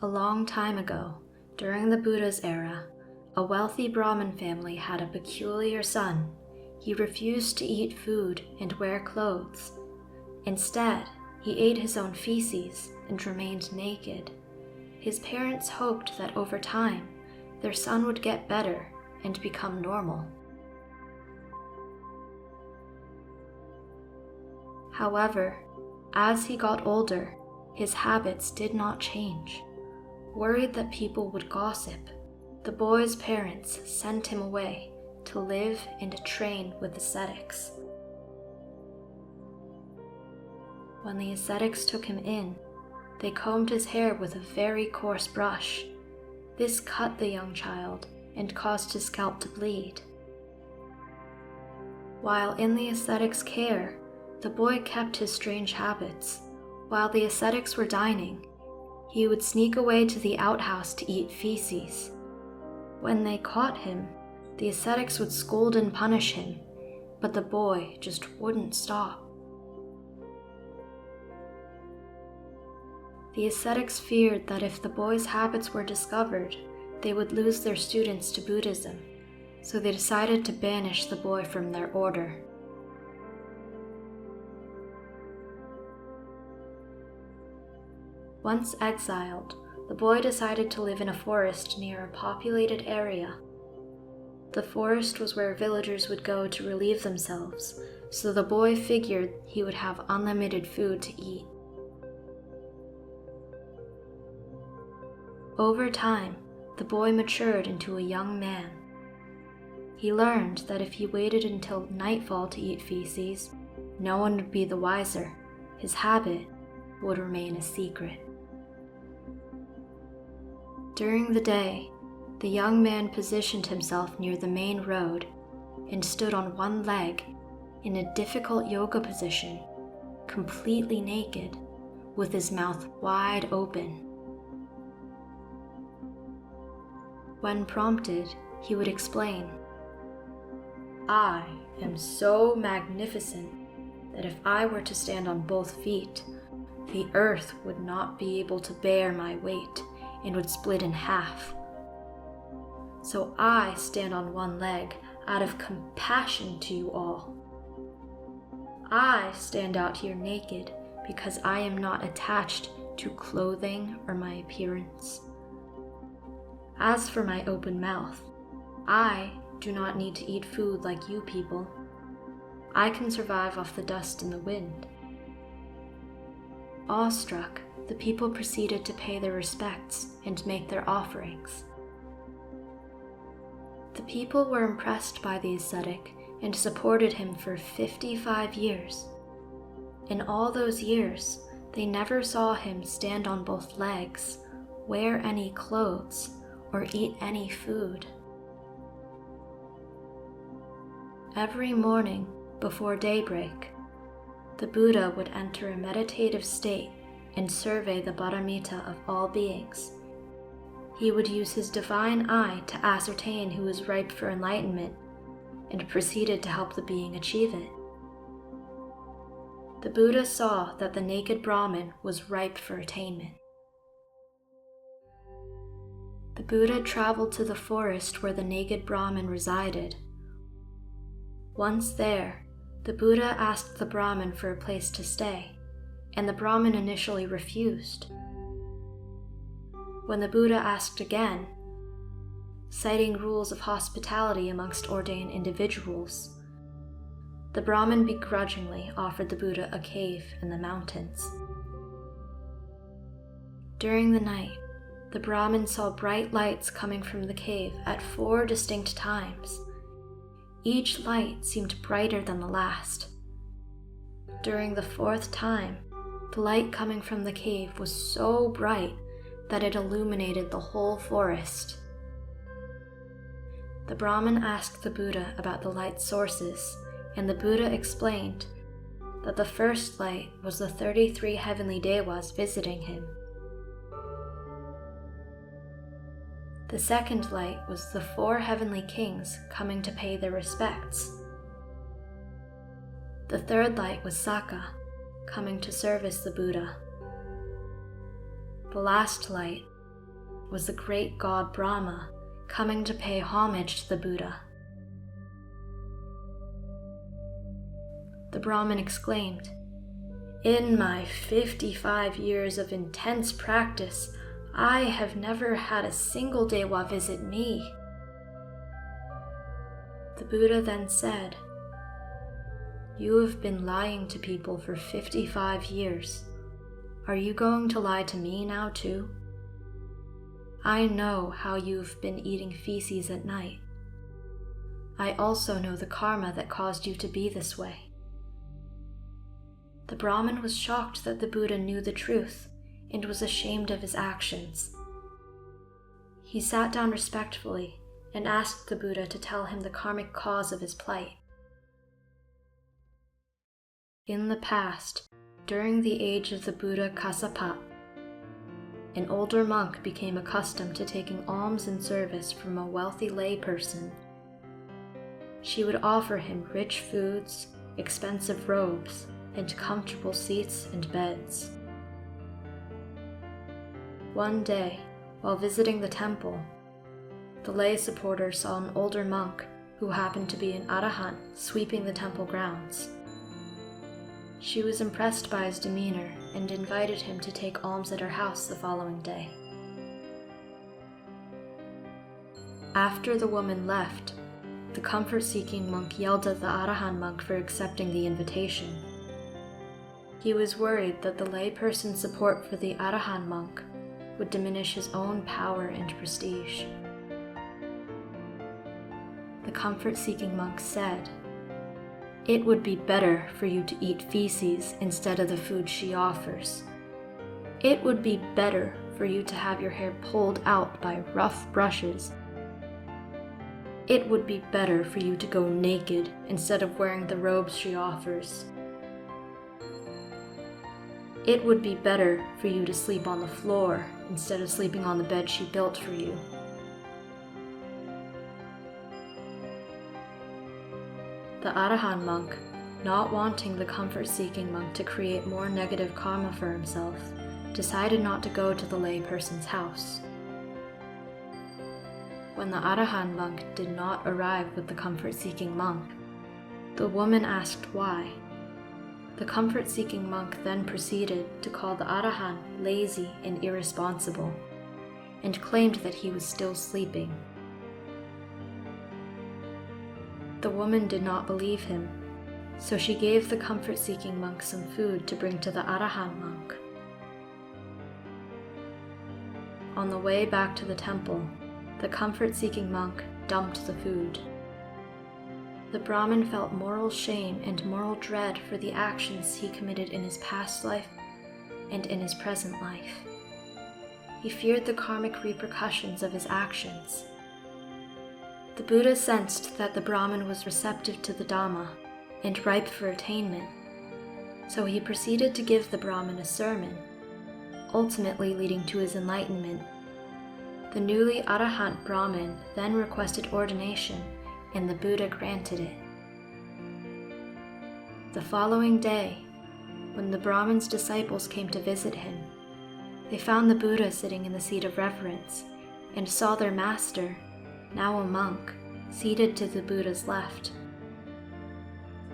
A long time ago, during the Buddha's era, a wealthy Brahmin family had a peculiar son. He refused to eat food and wear clothes. Instead, he ate his own feces and remained naked. His parents hoped that over time, their son would get better and become normal. However, as he got older, his habits did not change. Worried that people would gossip, the boy's parents sent him away to live and train with ascetics. When the ascetics took him in, they combed his hair with a very coarse brush. This cut the young child and caused his scalp to bleed. While in the ascetic's care, the boy kept his strange habits. While the ascetics were dining, he would sneak away to the outhouse to eat feces. When they caught him, the ascetics would scold and punish him, but the boy just wouldn't stop. The ascetics feared that if the boy's habits were discovered, they would lose their students to Buddhism, so they decided to banish the boy from their order. Once exiled, the boy decided to live in a forest near a populated area. The forest was where villagers would go to relieve themselves, so the boy figured he would have unlimited food to eat. Over time, the boy matured into a young man. He learned that if he waited until nightfall to eat feces, no one would be the wiser. His habit would remain a secret. During the day, the young man positioned himself near the main road and stood on one leg in a difficult yoga position, completely naked, with his mouth wide open. When prompted, he would explain, "I am so magnificent that if I were to stand on both feet, the earth would not be able to bear my weight and would split in half. So I stand on one leg out of compassion to you all. I stand out here naked because I am not attached to clothing or my appearance. As for my open mouth, I do not need to eat food like you people. I can survive off the dust and the wind." Awestruck, the people proceeded to pay their respects and make their offerings. The people were impressed by the ascetic and supported him for 55 years. In all those years, they never saw him stand on both legs, wear any clothes, or eat any food. Every morning, before daybreak, the Buddha would enter a meditative state and survey the paramita of all beings. He would use his divine eye to ascertain who was ripe for enlightenment and proceeded to help the being achieve it. The Buddha saw that the naked Brahmin was ripe for attainment. The Buddha traveled to the forest where the naked Brahmin resided. Once there, the Buddha asked the Brahmin for a place to stay, and the Brahmin initially refused. When the Buddha asked again, citing rules of hospitality amongst ordained individuals, the Brahmin begrudgingly offered the Buddha a cave in the mountains. During the night, the Brahmin saw bright lights coming from the cave at 4 distinct times. Each light seemed brighter than the last. During the 4th time, the light coming from the cave was so bright that it illuminated the whole forest. The Brahmin asked the Buddha about the light's sources, and the Buddha explained that the first light was the 33 heavenly devas visiting him. The second light was the 4 heavenly kings coming to pay their respects. The third light was Sakka, coming to service the Buddha. The last light was the great god Brahma coming to pay homage to the Buddha. The Brahmin exclaimed, "In my 55 years of intense practice, I have never had a single Dewa visit me." The Buddha then said, "You have been lying to people for 55 years. Are you going to lie to me now too? I know how you've been eating feces at night. I also know the karma that caused you to be this way." The Brahmin was shocked that the Buddha knew the truth and was ashamed of his actions. He sat down respectfully and asked the Buddha to tell him the karmic cause of his plight. In the past, during the age of the Buddha Kassapa, an older monk became accustomed to taking alms and service from a wealthy lay person. She would offer him rich foods, expensive robes, and comfortable seats and beds. One day, while visiting the temple, the lay supporter saw an older monk who happened to be an arahant sweeping the temple grounds. She was impressed by his demeanor and invited him to take alms at her house the following day. After the woman left, the comfort-seeking monk yelled at the arahant monk for accepting the invitation. He was worried that the layperson's support for the arahant monk would diminish his own power and prestige. The comfort-seeking monk said, "It would be better for you to eat feces instead of the food she offers. It would be better for you to have your hair pulled out by rough brushes. It would be better for you to go naked instead of wearing the robes she offers. It would be better for you to sleep on the floor instead of sleeping on the bed she built for you." The arahant monk, not wanting the comfort-seeking monk to create more negative karma for himself, decided not to go to the lay person's house. When the arahant monk did not arrive with the comfort-seeking monk, the woman asked why. The comfort-seeking monk then proceeded to call the arahant lazy and irresponsible, and claimed that he was still sleeping. The woman did not believe him, so she gave the comfort-seeking monk some food to bring to the arahant monk. On the way back to the temple, the comfort-seeking monk dumped the food. The Brahmin felt moral shame and moral dread for the actions he committed in his past life and in his present life. He feared the karmic repercussions of his actions. The Buddha sensed that the Brahmin was receptive to the Dhamma and ripe for attainment, so he proceeded to give the Brahmin a sermon, ultimately leading to his enlightenment. The newly arahant Brahmin then requested ordination, and the Buddha granted it. The following day, when the Brahmin's disciples came to visit him, they found the Buddha sitting in the seat of reverence and saw their master, now a monk, seated to the Buddha's left.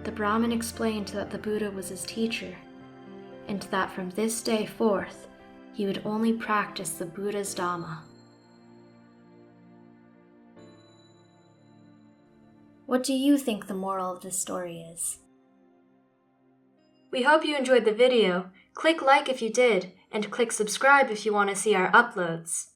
The Brahmin explained that the Buddha was his teacher, and that from this day forth, he would only practice the Buddha's Dhamma. What do you think the moral of this story is? We hope you enjoyed the video. Click like if you did, and click subscribe if you want to see our uploads.